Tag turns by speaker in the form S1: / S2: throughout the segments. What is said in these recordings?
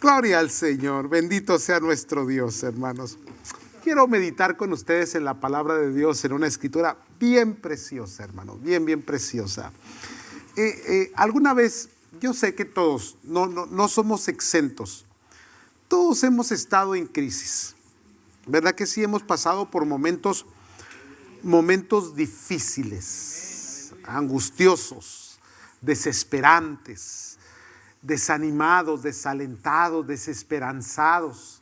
S1: Gloria al Señor, bendito sea nuestro Dios, hermanos. Quiero meditar con ustedes en la palabra de Dios, en una escritura bien preciosa, hermanos, bien preciosa. Alguna vez, yo sé que todos, no somos exentos. Todos hemos estado en crisis, ¿verdad que sí? Hemos pasado por momentos difíciles, angustiosos, desesperantes, desanimados, desalentados, desesperanzados.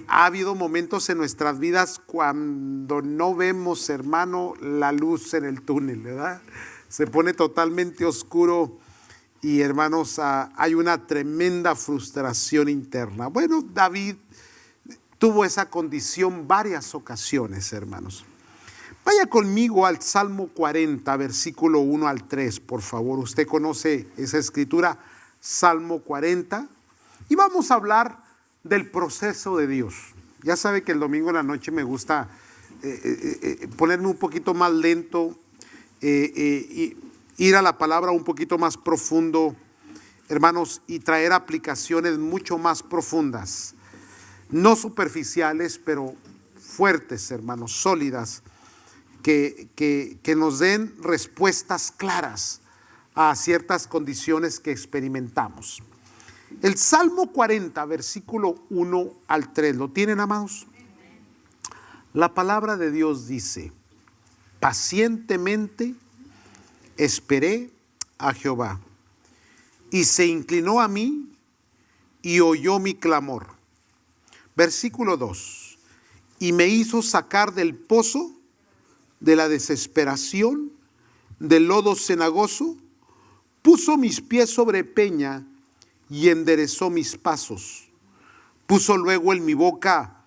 S1: Ha habido momentos en nuestras vidas cuando no vemos, hermano, la luz en el túnel, ¿verdad? Se pone totalmente oscuro y, hermanos, hay una tremenda frustración interna. Bueno, David tuvo esa condición varias ocasiones, hermanos. Vaya conmigo al Salmo 40, versículo 1 al 3, por favor. Usted conoce esa escritura, Salmo 40. Y vamos a hablar del proceso de Dios. Ya sabe que el domingo en la noche me gusta ponerme un poquito más lento, ir a la palabra un poquito más profundo, hermanos, y traer aplicaciones mucho más profundas. No superficiales, pero fuertes, hermanos, sólidas, que nos den respuestas claras a ciertas condiciones que experimentamos. El Salmo 40, versículo 1 al 3, ¿lo tienen, amados? La palabra de Dios dice: pacientemente esperé a Jehová, y se inclinó a mí y oyó mi clamor. Versículo 2, y me hizo sacar del pozo de la desesperación, del lodo cenagoso, puso mis pies sobre peña y enderezó mis pasos. Puso luego en mi boca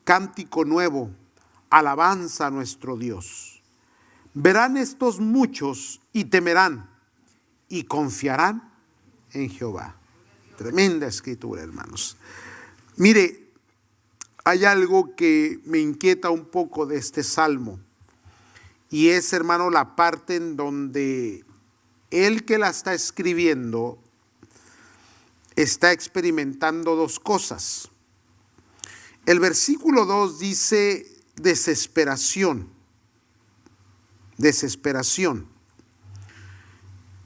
S1: cántico nuevo, alabanza a nuestro Dios. Verán estos muchos y temerán y confiarán en Jehová. Tremenda escritura, hermanos. Mire, hay algo que me inquieta un poco de este salmo, y es, hermano, la parte en donde el que la está escribiendo está experimentando dos cosas. El versículo 2 dice desesperación.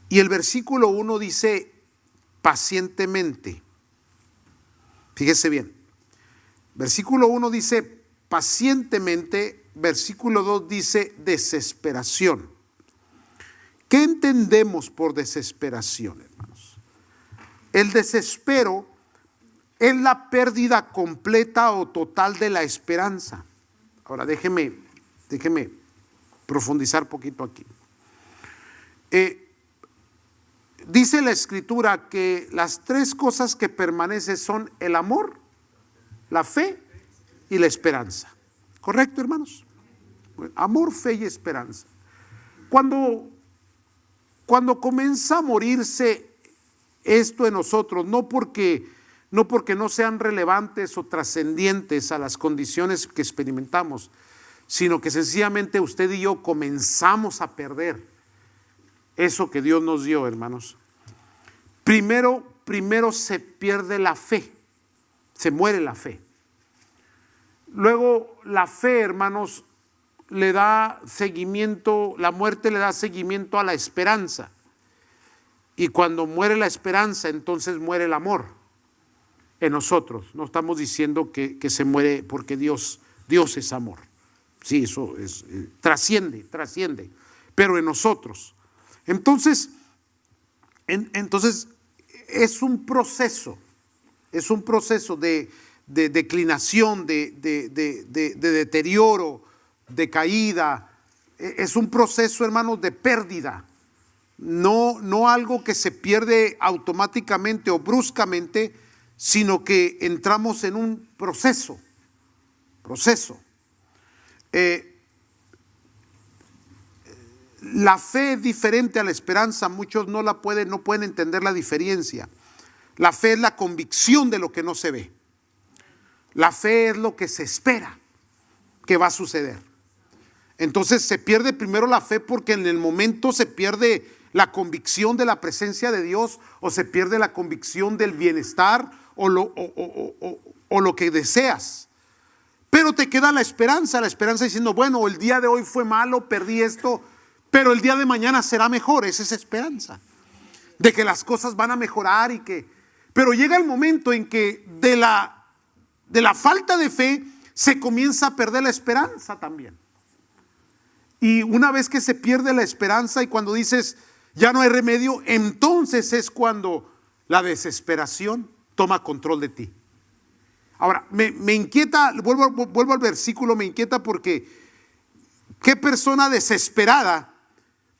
S1: Y el versículo 1 dice pacientemente. Fíjese bien. Versículo 1 dice pacientemente, versículo 2 dice desesperación. ¿Qué entendemos por desesperación, hermanos? El desespero es la pérdida completa o total de la esperanza. Ahora déjeme profundizar poquito aquí. Dice la escritura que las tres cosas que permanecen son el amor, la fe y la esperanza. ¿Correcto, hermanos? Amor, fe y esperanza. Cuando comienza a morirse esto en nosotros, no porque no sean relevantes o trascendientes a las condiciones que experimentamos, sino que sencillamente usted y yo comenzamos a perder eso que Dios nos dio, hermanos. Primero se pierde la fe, se muere la fe. Luego la fe, hermanos, le da seguimiento, la muerte le da seguimiento a la esperanza. Y cuando muere la esperanza, entonces muere el amor en nosotros. No estamos diciendo que se muere porque Dios es amor. Sí, eso es, trasciende, pero en nosotros. Entonces es un proceso de declinación, de deterioro, de caída. Es un proceso, hermanos, de pérdida. No algo que se pierde automáticamente o bruscamente, sino que entramos en un proceso. La fe es diferente a la esperanza. Muchos no pueden entender la diferencia. La fe es la convicción de lo que no se ve. La fe es lo que se espera que va a suceder. Entonces se pierde primero la fe porque en el momento se pierde la convicción de la presencia de Dios, o se pierde la convicción del bienestar, o lo que deseas. Pero te queda la esperanza diciendo, bueno, el día de hoy fue malo, perdí esto, pero el día de mañana será mejor. Esa es esperanza de que las cosas van a mejorar pero llega el momento en que de la falta de fe se comienza a perder la esperanza también. Y una vez que se pierde la esperanza y cuando dices ya no hay remedio, entonces es cuando la desesperación toma control de ti. Ahora, me inquieta, vuelvo al versículo, me inquieta porque ¿qué persona desesperada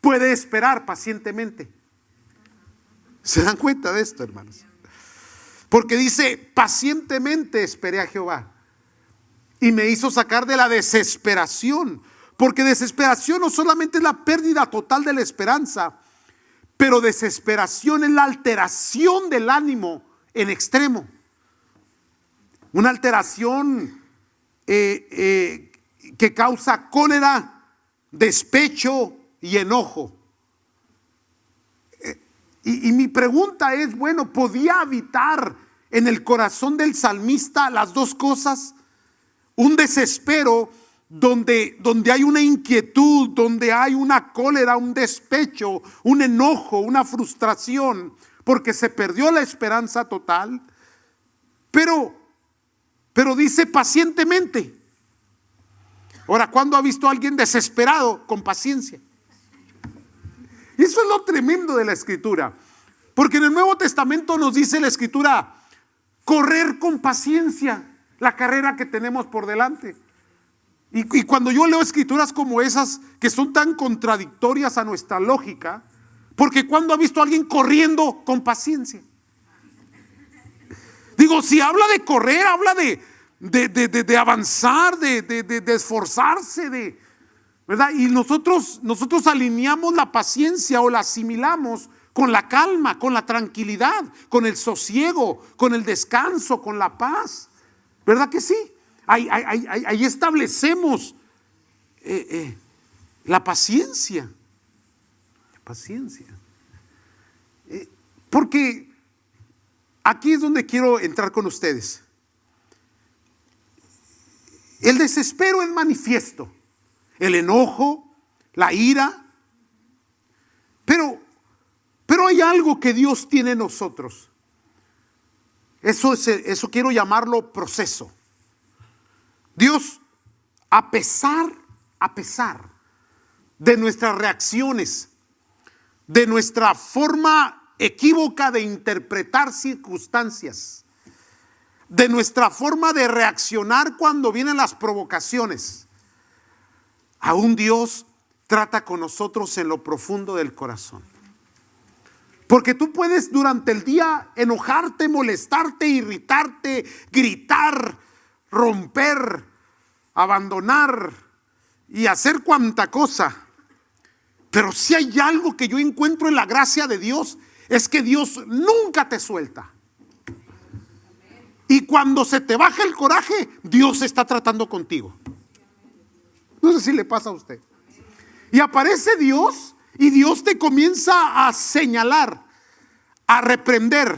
S1: puede esperar pacientemente? ¿Se dan cuenta de esto, hermanos? Porque dice, pacientemente esperé a Jehová y me hizo sacar de la desesperación. Porque desesperación no solamente es la pérdida total de la esperanza, pero desesperación es la alteración del ánimo en extremo. Una alteración que causa cólera, despecho y enojo. Y mi pregunta es, bueno, ¿podía habitar en el corazón del salmista las dos cosas? Un desespero donde hay una inquietud, donde hay una cólera, un despecho, un enojo, una frustración, porque se perdió la esperanza total. Pero dice pacientemente. Ahora, ¿cuándo ha visto a alguien desesperado con paciencia? Y eso es lo tremendo de la Escritura. Porque en el Nuevo Testamento nos dice la Escritura, correr con paciencia la carrera que tenemos por delante. Y cuando yo leo escrituras como esas que son tan contradictorias a nuestra lógica, porque ¿cuándo ha visto a alguien corriendo con paciencia? Digo, si habla de correr, habla de avanzar, de esforzarse, ¿verdad? Y nosotros alineamos la paciencia o la asimilamos con la calma, con la tranquilidad, con el sosiego, con el descanso, con la paz. ¿Verdad que sí? Ahí establecemos la paciencia. Paciencia. Porque aquí es donde quiero entrar con ustedes. El desespero es manifiesto. El enojo, la ira. Pero hay algo que Dios tiene en nosotros. Eso quiero llamarlo proceso. Dios, a pesar de nuestras reacciones, de nuestra forma equívoca de interpretar circunstancias, de nuestra forma de reaccionar cuando vienen las provocaciones, aún Dios trata con nosotros en lo profundo del corazón. Porque tú puedes durante el día enojarte, molestarte, irritarte, gritar, romper, abandonar y hacer cuanta cosa. Pero si hay algo que yo encuentro en la gracia de Dios, es que Dios nunca te suelta. Y cuando se te baja el coraje, Dios está tratando contigo. No sé si le pasa a usted. Y aparece Dios y Dios te comienza a señalar, a reprender,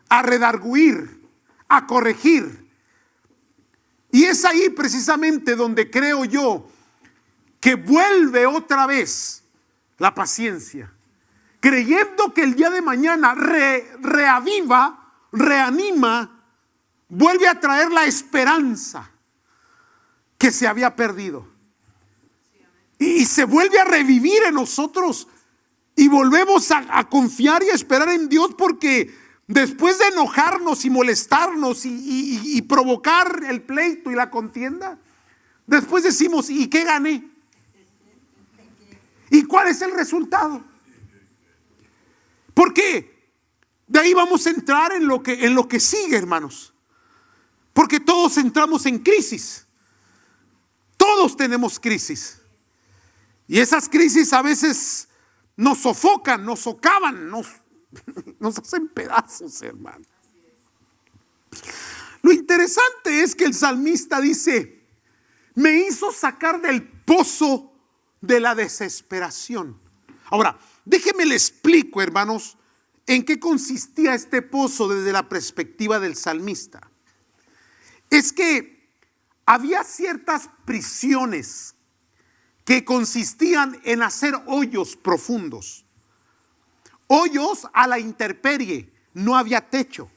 S1: a redarguir, a corregir. Y es ahí precisamente donde creo yo que vuelve otra vez la paciencia, creyendo que el día de mañana reaviva, reanima, vuelve a traer la esperanza que se había perdido. Y se vuelve a revivir en nosotros y volvemos a confiar y a esperar en Dios, porque después de enojarnos y molestarnos y provocar el pleito y la contienda, después decimos, ¿y qué gané? ¿Y cuál es el resultado? Porque de ahí vamos a entrar en lo que sigue, hermanos. Porque todos entramos en crisis. Todos tenemos crisis. Y esas crisis a veces nos sofocan, nos socavan, nos hacen pedazos, hermano. Lo interesante es que el salmista dice, me hizo sacar del pozo de la desesperación. Ahora, déjenme le explico, hermanos, en qué consistía este pozo desde la perspectiva del salmista. Es que había ciertas prisiones que consistían en hacer hoyos profundos. Hoyos a la intemperie, no había techo.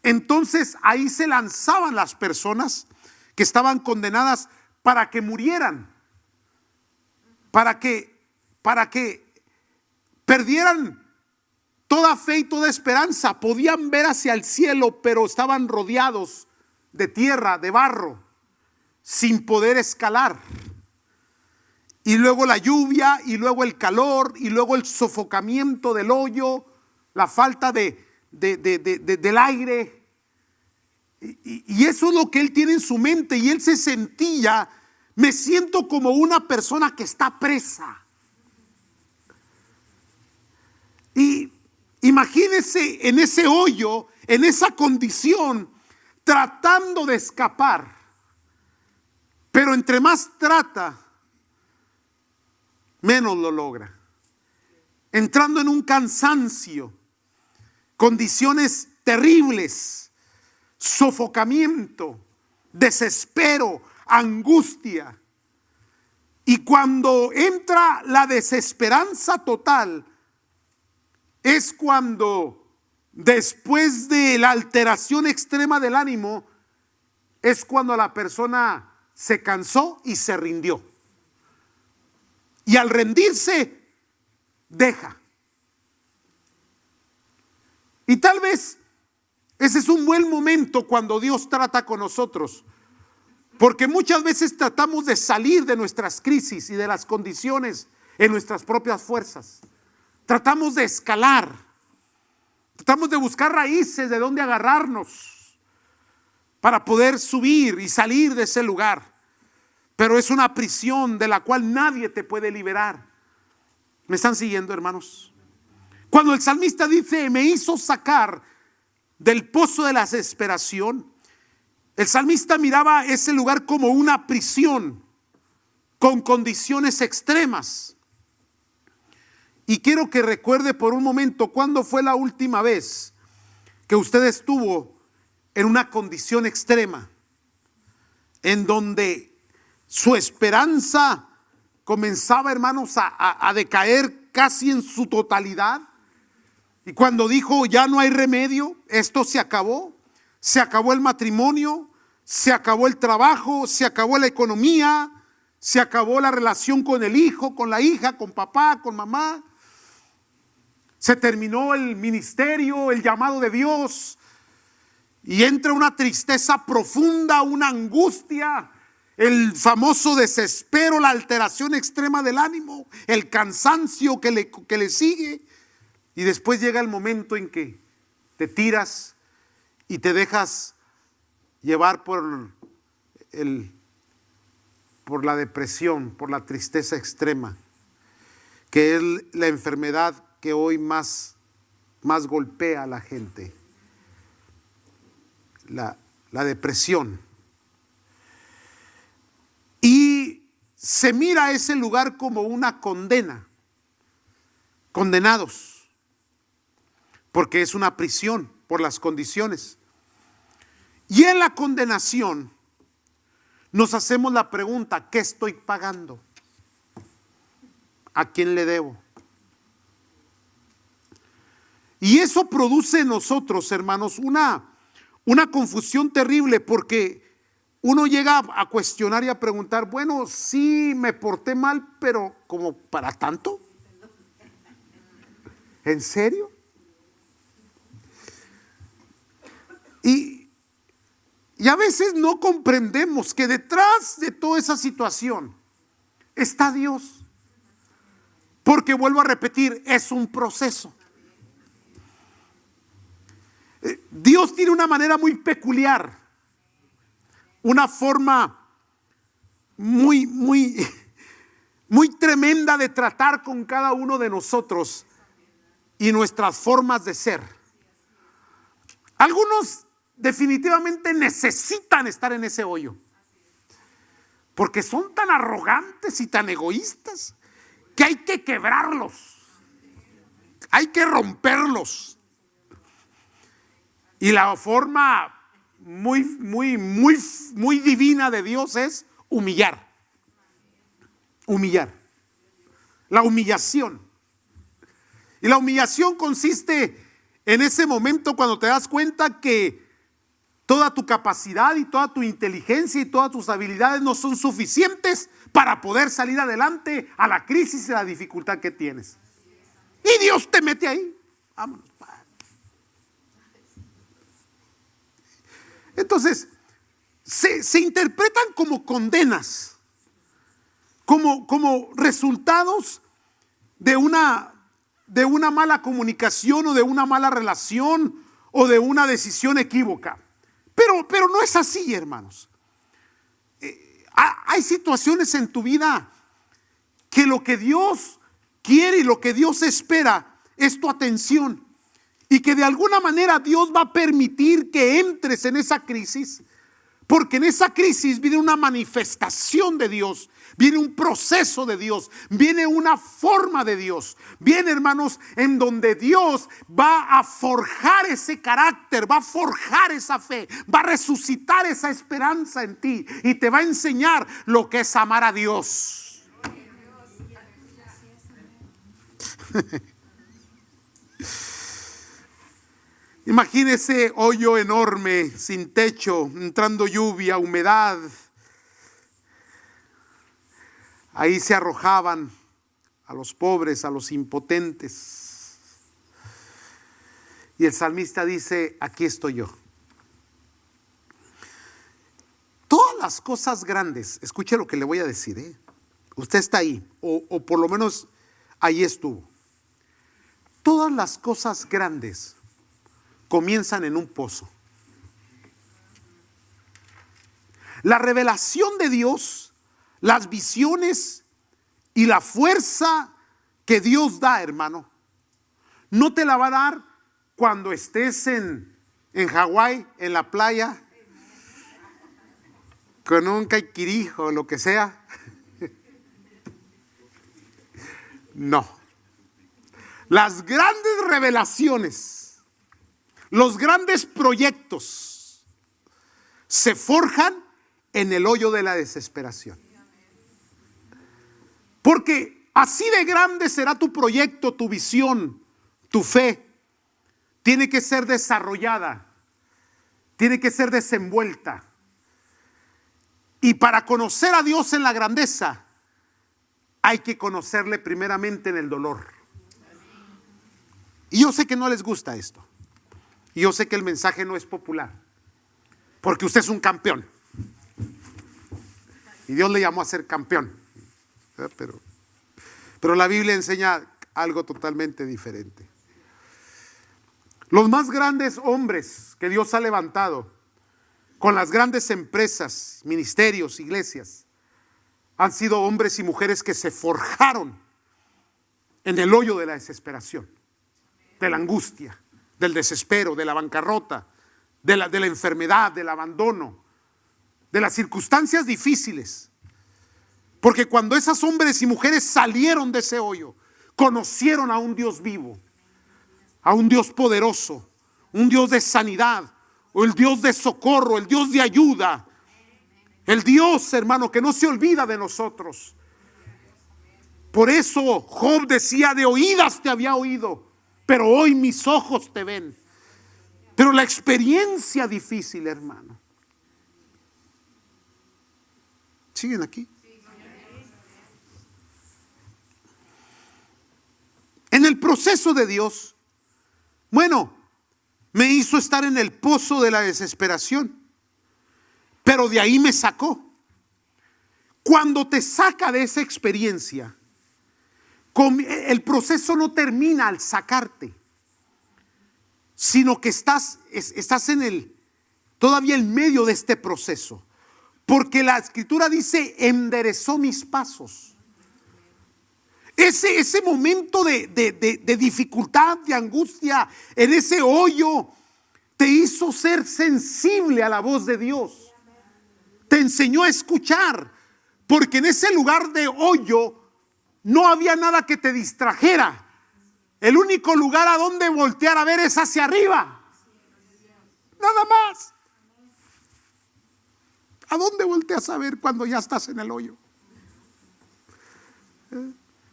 S1: Entonces ahí se lanzaban las personas que estaban condenadas para que murieran, para que perdieran toda fe y toda esperanza. Podían ver hacia el cielo, pero estaban rodeados de tierra, de barro, sin poder escalar. Y luego la lluvia, y luego el calor, y luego el sofocamiento del hoyo, la falta del aire. Y eso es lo que él tiene en su mente. Y él se sentía, me siento como una persona que está presa. Y imagínese en ese hoyo, en esa condición, tratando de escapar. Pero entre más trata, menos lo logra. Entrando en un cansancio, condiciones terribles, sofocamiento, desespero, angustia. Y cuando entra la desesperanza total, es cuando, después de la alteración extrema del ánimo, es cuando la persona se cansó y se rindió. Y al rendirse, deja. Y tal vez ese es un buen momento cuando Dios trata con nosotros. Porque muchas veces tratamos de salir de nuestras crisis y de las condiciones en nuestras propias fuerzas. Tratamos de escalar. Tratamos de buscar raíces de donde agarrarnos para poder subir y salir de ese lugar. Pero es una prisión de la cual nadie te puede liberar. ¿Me están siguiendo, hermanos? Cuando el salmista dice, me hizo sacar del pozo de la desesperación, el salmista miraba ese lugar como una prisión con condiciones extremas. Y quiero que recuerde por un momento cuándo fue la última vez que usted estuvo en una condición extrema, en donde su esperanza comenzaba, hermanos, a decaer casi en su totalidad. Y cuando dijo, ya no hay remedio, esto se acabó el matrimonio, se acabó el trabajo, se acabó la economía, se acabó la relación con el hijo, con la hija, con papá, con mamá. Se terminó el ministerio, el llamado de Dios. Y entra una tristeza profunda, una angustia, el famoso desespero, la alteración extrema del ánimo, el cansancio que le sigue. Y después llega el momento en que te tiras y te dejas llevar por la depresión, por la tristeza extrema, que es la enfermedad que hoy más golpea a la gente. La depresión. Y se mira ese lugar como una condena, condenados, porque es una prisión por las condiciones. Y en la condenación nos hacemos la pregunta, ¿qué estoy pagando? ¿A quién le debo? Y eso produce en nosotros, hermanos, una confusión terrible, porque uno llega a cuestionar y a preguntar, bueno, sí me porté mal, pero ¿como para tanto? ¿En serio? Y a veces no comprendemos que detrás de toda esa situación está Dios. Porque vuelvo a repetir, es un proceso. Dios tiene una manera muy peculiar, una forma muy tremenda de tratar con cada uno de nosotros y nuestras formas de ser. Algunos definitivamente necesitan estar en ese hoyo, porque son tan arrogantes y tan egoístas que hay que quebrarlos. hay que romperlos. Y la forma muy divina de Dios es humillar. Humillar. La humillación. Y la humillación consiste en ese momento cuando te das cuenta que toda tu capacidad y toda tu inteligencia y todas tus habilidades no son suficientes para poder salir adelante a la crisis y a la dificultad que tienes. Y Dios te mete ahí. Vámonos. Entonces, se interpretan como condenas, como resultados de una mala comunicación o de una mala relación o de una decisión equívoca. Pero no es así, hermanos. Hay situaciones en tu vida que lo que Dios quiere y lo que Dios espera es tu atención. Y que de alguna manera Dios va a permitir que entres en esa crisis. Porque en esa crisis viene una manifestación de Dios, viene un proceso de Dios, viene una forma de Dios. Viene, hermanos, en donde Dios va a forjar ese carácter, va a forjar esa fe, va a resucitar esa esperanza en ti y te va a enseñar lo que es amar a Dios. Imagínese hoyo enorme, sin techo, entrando lluvia, humedad. Ahí se arrojaban a los pobres, a los impotentes. Y el salmista dice, aquí estoy yo. Todas las cosas grandes, escuche lo que le voy a decir, usted está ahí, o por lo menos ahí estuvo. Todas las cosas grandes comienzan en un pozo. La revelación de Dios, las visiones y la fuerza que Dios da, hermano, no te la va a dar cuando estés en Hawái, en la playa, con un caiquirijo o lo que sea. No. Las grandes revelaciones, los grandes proyectos se forjan en el hoyo de la desesperación. Porque así de grande será tu proyecto, tu visión, tu fe. Tiene que ser desarrollada, tiene que ser desenvuelta. Y para conocer a Dios en la grandeza, hay que conocerle primeramente en el dolor. Y yo sé que no les gusta esto. Y yo sé que el mensaje no es popular, porque usted es un campeón. Y Dios le llamó a ser campeón. Pero la Biblia enseña algo totalmente diferente. Los más grandes hombres que Dios ha levantado, con las grandes empresas, ministerios, iglesias, han sido hombres y mujeres que se forjaron en el hoyo de la desesperación, de la angustia, del desespero, de la bancarrota, de la enfermedad, del abandono, de las circunstancias difíciles. Porque cuando esos hombres y mujeres salieron de ese hoyo, conocieron a un Dios vivo, a un Dios poderoso, un Dios de sanidad, o el Dios de socorro, el Dios de ayuda, el Dios, hermano, que no se olvida de nosotros. Por eso Job decía, de oídas te había oído, pero hoy mis ojos te ven. Pero la experiencia difícil, hermano. ¿Siguen aquí? En el proceso de Dios, bueno, me hizo estar en el pozo de la desesperación, pero de ahí me sacó. Cuando te saca de esa experiencia, el proceso no termina al sacarte, sino que estás todavía en medio de este proceso. Porque la escritura dice, enderezó mis pasos. Ese momento de dificultad, de angustia, en ese hoyo, te hizo ser sensible a la voz de Dios. Te enseñó a escuchar, porque en ese lugar de hoyo no había nada que te distrajera. El único lugar a donde voltear a ver es hacia arriba. Nada más. ¿A dónde volteas a ver cuando ya estás en el hoyo?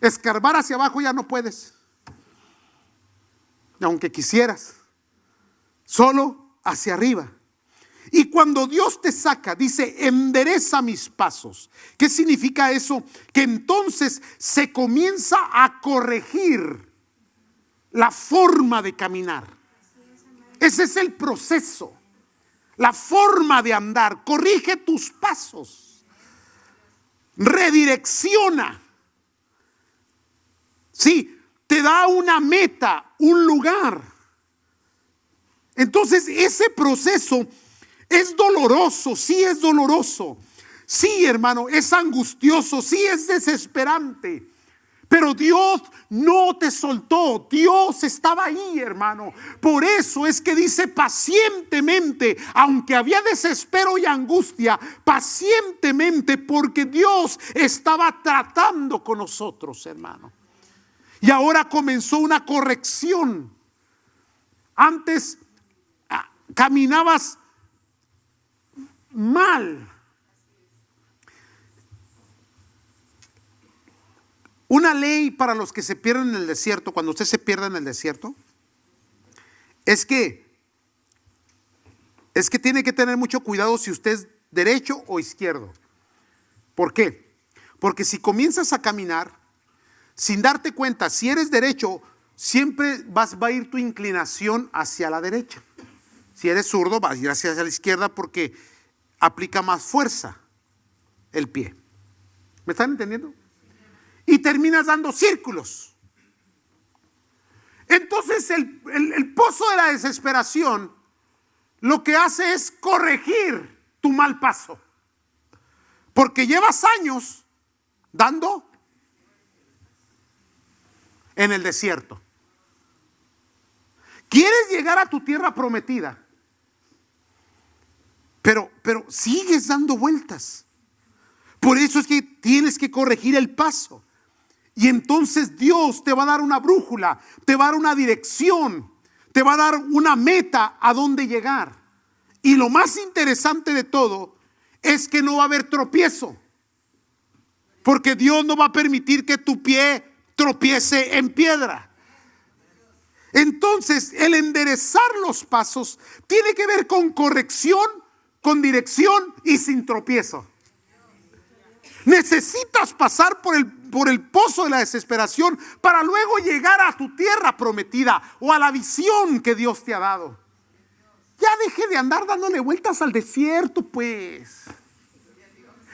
S1: Escarbar hacia abajo ya no puedes, aunque quisieras. Solo hacia arriba. Y cuando Dios te saca, dice, endereza mis pasos. ¿Qué significa eso? Que entonces se comienza a corregir la forma de caminar. Ese es el proceso, la forma de andar. Corrige tus pasos, redirecciona. Sí, te da una meta, un lugar. Entonces ese proceso es doloroso, sí es doloroso. Sí, hermano, es angustioso, sí es desesperante. Pero Dios no te soltó, Dios estaba ahí, hermano. Por eso es que dice pacientemente, aunque había desespero y angustia, pacientemente, porque Dios estaba tratando con nosotros, hermano. Y ahora comenzó una corrección. Antes caminabas mal. Una ley para los que se pierden en el desierto, cuando usted se pierde en el desierto, es que tiene que tener mucho cuidado si usted es derecho o izquierdo. ¿Por qué? Porque si comienzas a caminar sin darte cuenta, si eres derecho, siempre va a ir tu inclinación hacia la derecha. Si eres zurdo, vas a ir hacia la izquierda porque aplica más fuerza el pie. ¿Me están entendiendo? Y terminas dando círculos. Entonces el pozo de la desesperación lo que hace es corregir tu mal paso. Porque llevas años dando en el desierto. Quieres llegar a tu tierra prometida, pero sigues dando vueltas. Por eso es que tienes que corregir el paso. Y entonces Dios te va a dar una brújula, te va a dar una dirección, te va a dar una meta a dónde llegar. Y lo más interesante de todo es que no va a haber tropiezo, porque Dios no va a permitir que tu pie tropiece en piedra. Entonces el enderezar los pasos tiene que ver con corrección, con dirección y sin tropiezo. Necesitas pasar por el pozo de la desesperación para luego llegar a tu tierra prometida o a la visión que Dios te ha dado. Ya deje de andar dándole vueltas al desierto, pues.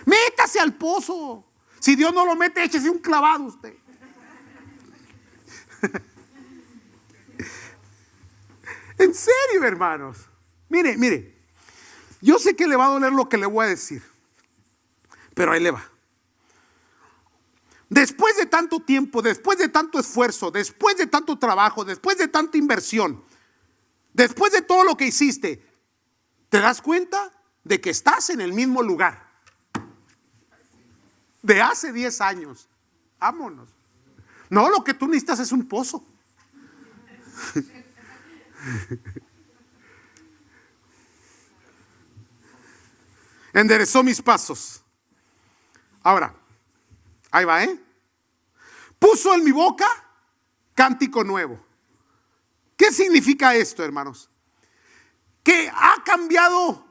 S1: Métase al pozo. Si Dios no lo mete, échese un clavado usted. En serio, hermanos. Mire. Yo sé que le va a doler lo que le voy a decir, pero ahí le va. Después de tanto tiempo, después de tanto esfuerzo, después de tanto trabajo, después de tanta inversión, después de todo lo que hiciste, ¿te das cuenta de que estás en el mismo lugar de hace 10 años? Vámonos. No, lo que tú necesitas es un pozo. Enderezó mis pasos. Ahora, ahí va, puso en mi boca cántico nuevo. ¿Qué significa esto, hermanos? Que ha cambiado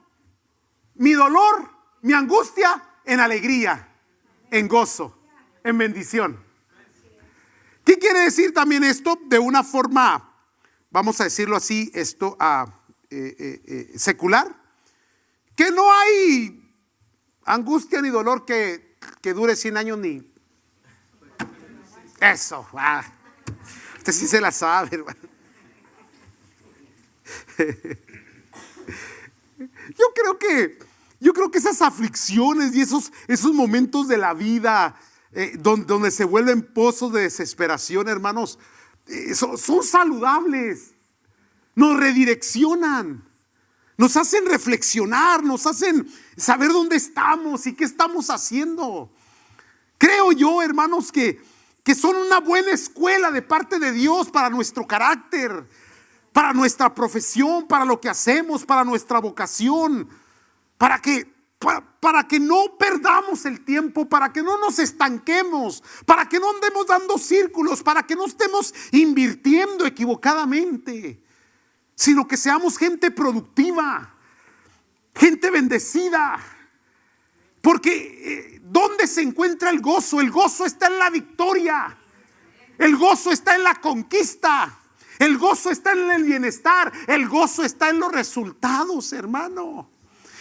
S1: mi dolor, mi angustia en alegría, en gozo, en bendición. ¿Qué quiere decir también esto? De una forma, vamos a decirlo así, secular. Que no hay angustia ni dolor que dure 100 años ni. Eso, usted sí se la sabe, hermano. Yo creo que esas aflicciones y esos momentos de la vida donde se vuelven pozos de desesperación, hermanos, son saludables, nos redireccionan. Nos hacen reflexionar, nos hacen saber dónde estamos y qué estamos haciendo. Creo yo, hermanos, que que son una buena escuela de parte de Dios para nuestro carácter, para nuestra profesión, para lo que hacemos, para nuestra vocación, para que no perdamos el tiempo, para que no nos estanquemos, para que no andemos dando círculos, para que no estemos invirtiendo equivocadamente, sino que seamos gente productiva, gente bendecida. Porque ¿dónde se encuentra el gozo? El gozo está en la victoria, el gozo está en la conquista, el gozo está en el bienestar, el gozo está en los resultados, hermano.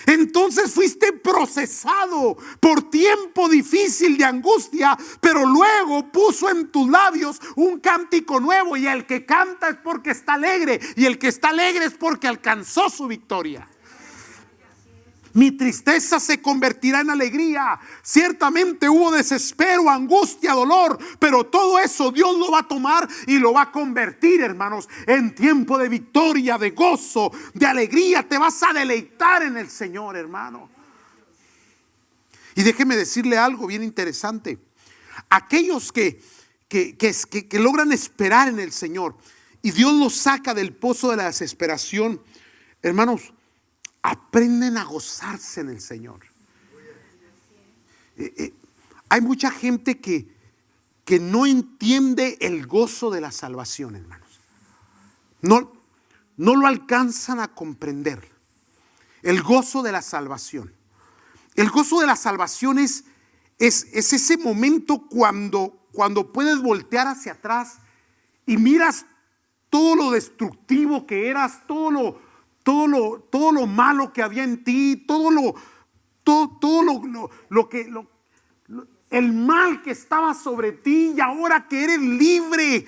S1: Entonces fuiste procesado por tiempo difícil de angustia, pero luego puso en tus labios un cántico nuevo, y el que canta es porque está alegre, y el que está alegre es porque alcanzó su victoria. Mi tristeza se convertirá en alegría. Ciertamente hubo desespero, angustia, dolor, pero todo eso Dios lo va a tomar y lo va a convertir, hermanos, en tiempo de victoria, de gozo, de alegría. Te vas a deleitar en el Señor, hermano. Y déjeme decirle algo bien interesante. Aquellos que logran esperar en el Señor y Dios los saca del pozo de la desesperación, hermanos, aprenden a gozarse en el Señor. Hay mucha gente que no entiende el gozo de la salvación, hermanos. No lo alcanzan a comprender. El gozo de la salvación. El gozo de la salvación es ese momento cuando puedes voltear hacia atrás y miras todo lo destructivo que eras, todo lo malo que había en ti, el mal que estaba sobre ti, y ahora que eres libre.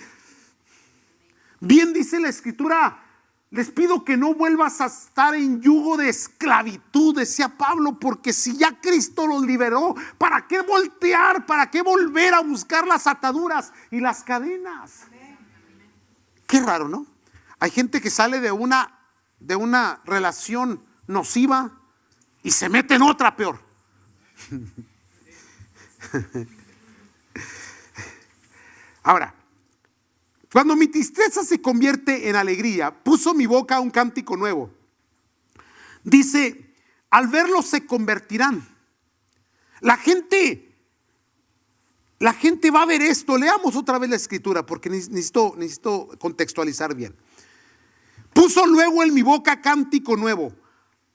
S1: Bien dice la Escritura: les pido que no vuelvas a estar en yugo de esclavitud, decía Pablo, porque si ya Cristo los liberó, ¿para qué voltear? ¿Para qué volver a buscar las ataduras y las cadenas? Qué raro, ¿no? Hay gente que sale de una relación nociva y se mete en otra peor. Ahora, cuando mi tristeza se convierte en alegría, puso mi boca un cántico nuevo. Dice: al verlo se convertirán. La gente va a ver esto. Leamos otra vez la Escritura, porque necesito contextualizar bien. Puso luego en mi boca cántico nuevo,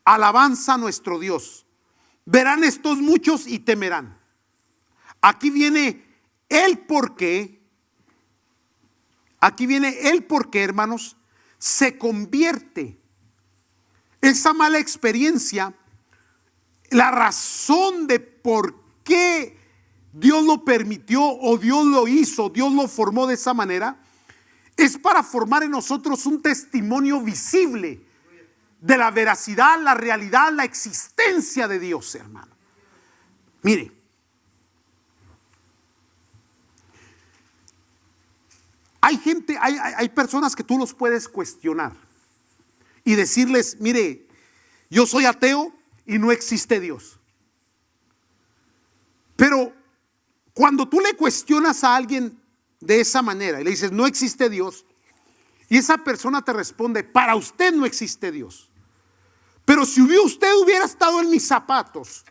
S1: alabanza a nuestro Dios. Verán estos muchos y temerán. Aquí viene el porqué. Aquí viene el porqué, hermanos. Se convierte esa mala experiencia, la razón de por qué Dios lo permitió o Dios lo hizo, Dios lo formó de esa manera, es para formar en nosotros un testimonio visible de la veracidad, la realidad, la existencia de Dios, hermano. Mire, hay personas que tú los puedes cuestionar y decirles: mire, yo soy ateo y no existe Dios. Pero cuando tú le cuestionas a alguien de esa manera y le dices: no existe Dios, y esa persona te responde: para usted no existe Dios, pero si usted hubiera estado en mis zapatos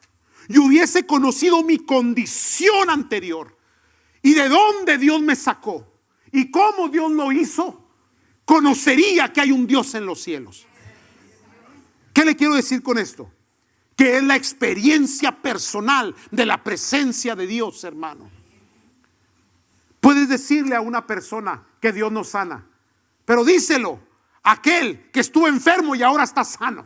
S1: y hubiese conocido mi condición anterior y de dónde Dios me sacó y cómo Dios lo hizo, conocería que hay un Dios en los cielos. ¿Qué le quiero decir con esto? Que es la experiencia personal de la presencia de Dios, hermano. Puedes decirle a una persona que Dios no sana, pero díselo a aquel que estuvo enfermo y ahora está sano.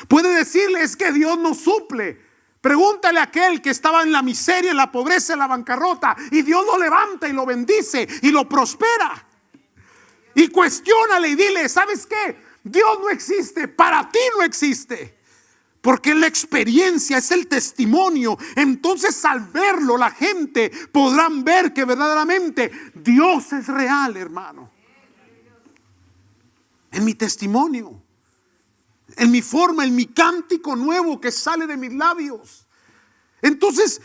S1: Puede decirle: es que Dios no suple. Pregúntale a aquel que estaba en la miseria, en la pobreza, en la bancarrota, y Dios lo levanta y lo bendice y lo prospera. Y cuestiónale y dile: ¿sabes qué? Dios no existe, para ti no existe, porque la experiencia es el testimonio. Entonces, al verlo, la gente podrán ver que verdaderamente Dios es real, hermano. En mi testimonio, en mi forma, en mi cántico nuevo que sale de mis labios, Entonces,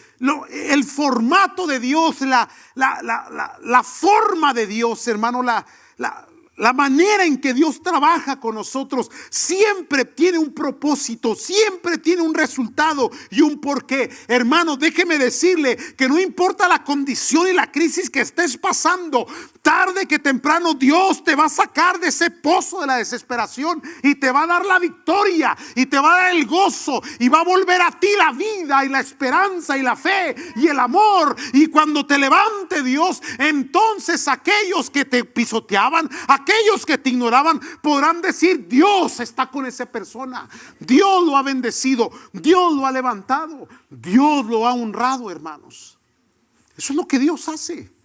S1: el formato de Dios, la forma de Dios, hermano, la manera en que Dios trabaja con nosotros siempre tiene un propósito, siempre tiene un resultado y un porqué. Hermano, déjeme decirle que no importa la condición y la crisis que estés pasando, tarde que temprano Dios te va a sacar de ese pozo de la desesperación y te va a dar la victoria y te va a dar el gozo y va a volver a ti la vida y la esperanza y la fe y el amor. Y cuando te levante Dios, entonces aquellos que te pisoteaban, aquellos que te ignoraban, podrán decir: Dios está con esa persona, Dios lo ha bendecido, Dios lo ha levantado, Dios lo ha honrado, hermanos. Eso es lo que Dios hace.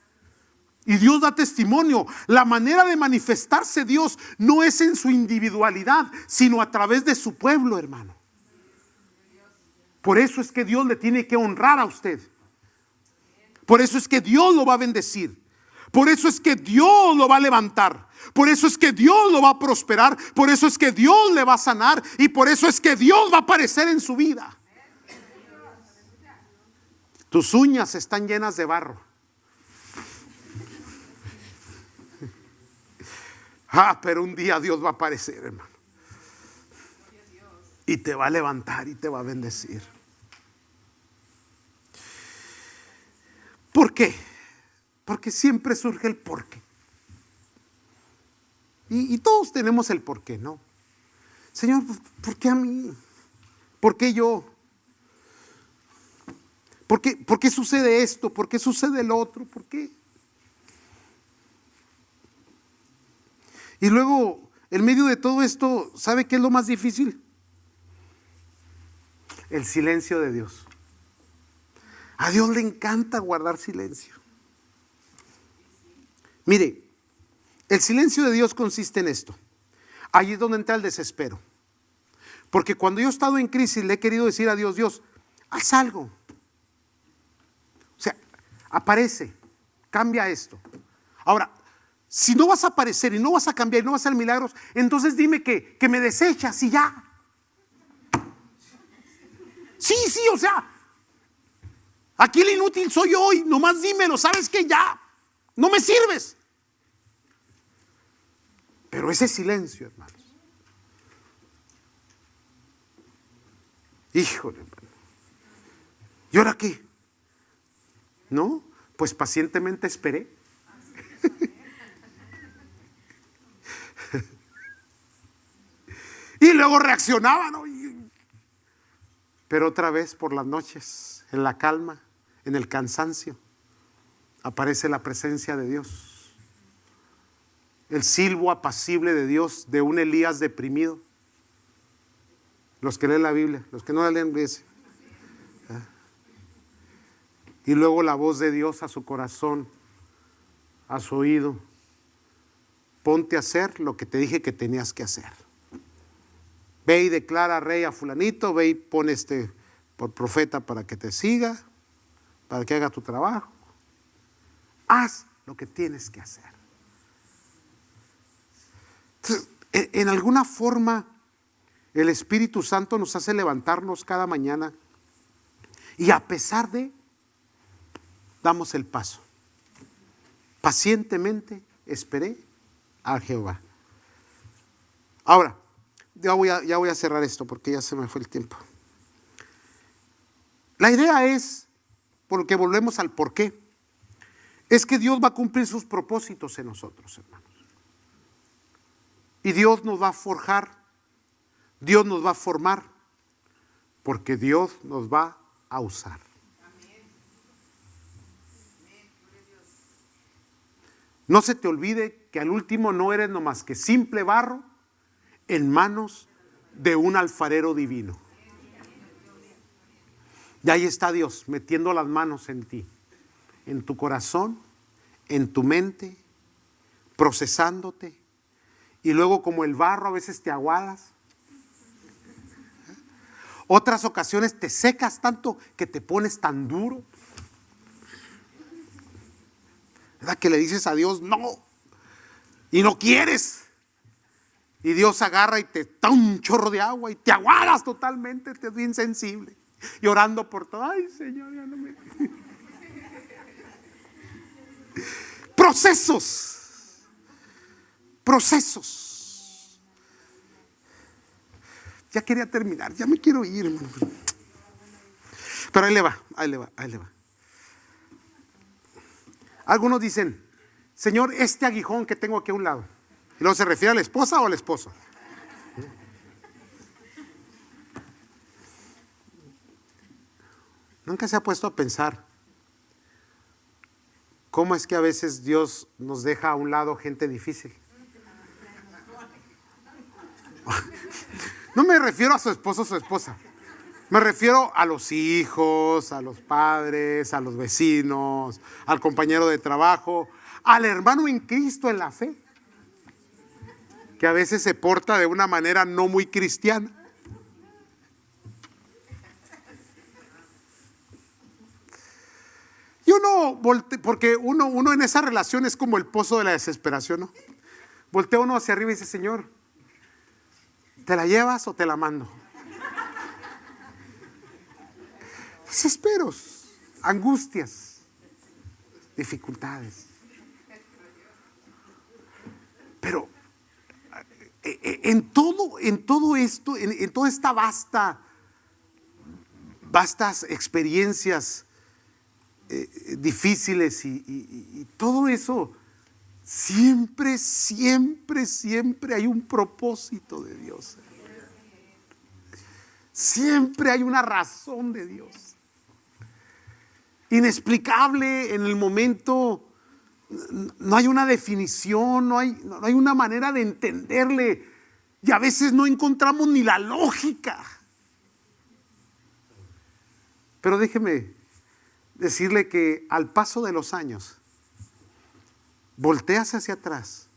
S1: Y Dios da testimonio. La manera de manifestarse Dios no es en su individualidad, sino a través de su pueblo, hermano. Por eso es que Dios le tiene que honrar a usted. Por eso es que Dios lo va a bendecir. Por eso es que Dios lo va a levantar. Por eso es que Dios lo va a prosperar. Por eso es que Dios le va a sanar. Y por eso es que Dios va a aparecer en su vida. Tus uñas están llenas de barro. Pero un día Dios va a aparecer, hermano. Y te va a levantar y te va a bendecir. ¿Por qué? Porque siempre surge el porqué. Y todos tenemos el porqué, ¿no? Señor, ¿por qué a mí? ¿Por qué yo? ¿Por qué sucede esto? ¿Por qué sucede el otro? ¿Por qué? Y luego, en medio de todo esto, ¿sabe qué es lo más difícil? El silencio de Dios. A Dios le encanta guardar silencio. Mire, el silencio de Dios consiste en esto. Ahí es donde entra el desespero. Porque cuando yo he estado en crisis, le he querido decir a Dios: Dios, haz algo. O sea, aparece, cambia esto. Ahora, si no vas a aparecer y no vas a cambiar y no vas a hacer milagros, entonces dime que me desechas y ya. Sí, o sea, aquí el inútil soy yo y nomás dímelo, sabes que ya, no me sirves. Pero ese silencio, hermanos. Híjole, hermano. ¿Y ahora qué? ¿No? Pues pacientemente esperé. Y luego reaccionaban, ¿no? Pero otra vez por las noches, en la calma, en el cansancio, aparece la presencia de Dios. El silbo apacible de Dios, de un Elías deprimido. Los que leen la Biblia, los que no la leen, dicen. Y luego la voz de Dios a su corazón, a su oído: ponte a hacer lo que te dije que tenías que hacer. Ve y declara rey a fulanito, ve y pon por profeta para que te siga, para que haga tu trabajo. Haz lo que tienes que hacer. Entonces, en alguna forma, el Espíritu Santo nos hace levantarnos cada mañana y a pesar de, damos el paso. Pacientemente esperé a Jehová. Ahora, ya voy a cerrar esto porque ya se me fue el tiempo. La idea es, porque volvemos al porqué, es que Dios va a cumplir sus propósitos en nosotros, hermanos. Y Dios nos va a forjar, Dios nos va a formar, porque Dios nos va a usar. No se te olvide que al último no eres nomás que simple barro en manos de un alfarero divino. Y ahí está Dios metiendo las manos en ti, en tu corazón, en tu mente, procesándote. Y luego, como el barro, a veces te aguadas. Otras ocasiones te secas tanto que te pones tan duro. ¿Verdad que le dices a Dios no? Y no quieres. Y Dios agarra y te da un chorro de agua y te aguadas totalmente, te es insensible. Llorando por todo. Ay, Señor, ya no me... Procesos. Ya quería terminar, ya me quiero ir, hermano. Pero ahí le va. Algunos dicen, Señor, este aguijón que tengo aquí a un lado. ¿Y luego se refiere a la esposa o al esposo? Nunca se ha puesto a pensar cómo es que a veces Dios nos deja a un lado gente difícil. No me refiero a su esposo o su esposa. Me refiero a los hijos, a los padres, a los vecinos, al compañero de trabajo, al hermano en Cristo en la fe, que a veces se porta de una manera no muy cristiana. Y uno voltea, porque uno en esa relación es como el pozo de la desesperación, ¿no? Voltea uno hacia arriba y dice, Señor, ¿te la llevas o te la mando? Desesperos, angustias, dificultades. Pero en todo esto, en toda esta vastas experiencias difíciles y todo eso, siempre hay un propósito de Dios. Siempre hay una razón de Dios. Inexplicable en el momento, no hay una definición, no hay una manera de entenderle, y a veces no encontramos ni la lógica. Pero déjeme decirle que al paso de los años, volteas hacia atrás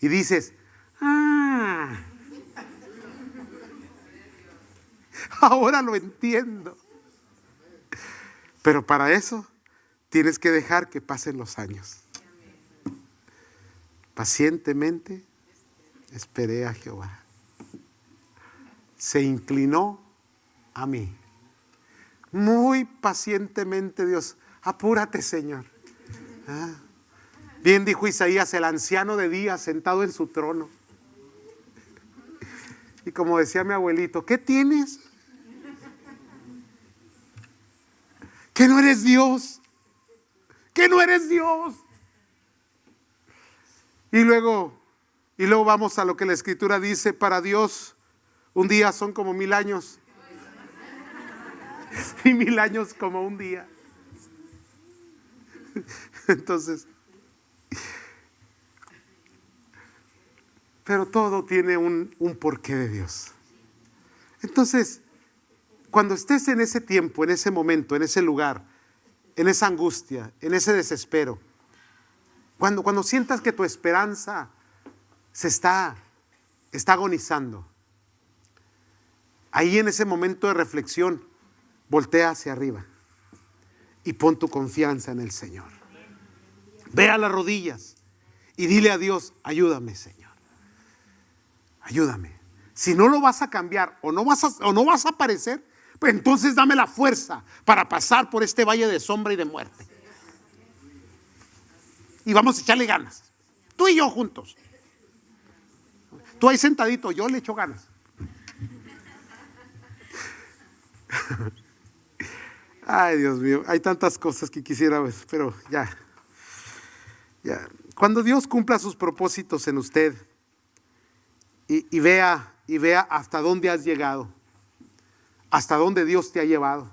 S1: y dices, ahora lo entiendo. Pero para eso tienes que dejar que pasen los años. Pacientemente esperé a Jehová. Se inclinó a mí. Muy pacientemente Dios, apúrate, Señor. Bien dijo Isaías, el anciano de días sentado en su trono. Y como decía mi abuelito, ¿qué tienes? Que no eres Dios. Que no eres Dios. Y luego vamos a lo que la Escritura dice, para Dios un día son como 1000 años. Y 1000 años como un día. Entonces, pero todo tiene un porqué de Dios. Entonces, cuando estés en ese tiempo, en ese momento, en ese lugar, en esa angustia, en ese desespero, cuando sientas que tu esperanza se está agonizando, ahí en ese momento de reflexión, voltea hacia arriba y pon tu confianza en el Señor. Ve a las rodillas y dile a Dios, ayúdame, Señor. Ayúdame. Si no lo vas a cambiar o no vas a aparecer, pues entonces dame la fuerza para pasar por este valle de sombra y de muerte. Y vamos a echarle ganas. Tú y yo juntos. Tú ahí sentadito, yo le echo ganas. Ay, Dios mío, hay tantas cosas que quisiera ver, pero ya. Cuando Dios cumpla sus propósitos en usted y vea hasta dónde has llegado, hasta dónde Dios te ha llevado,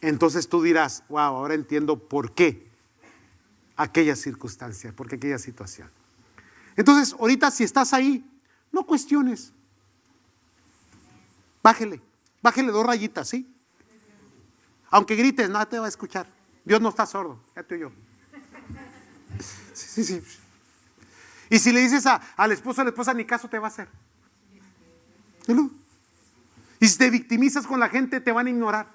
S1: entonces tú dirás, wow, ahora entiendo por qué aquella circunstancia, por qué aquella situación. Entonces, ahorita si estás ahí, no cuestiones. Bájele 2 rayitas, ¿sí? Aunque grites, nada te va a escuchar. Dios no está sordo, ya te oyó. Sí. Y si le dices al esposo o a la esposa, ni caso te va a hacer. ¿No? Y si te victimizas con la gente, te van a ignorar.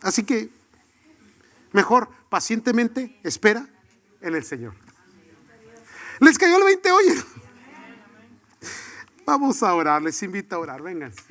S1: Así que, mejor pacientemente espera en el Señor. ¿Les cayó el 20 hoy? Vamos a orar, les invito a orar, vénganse.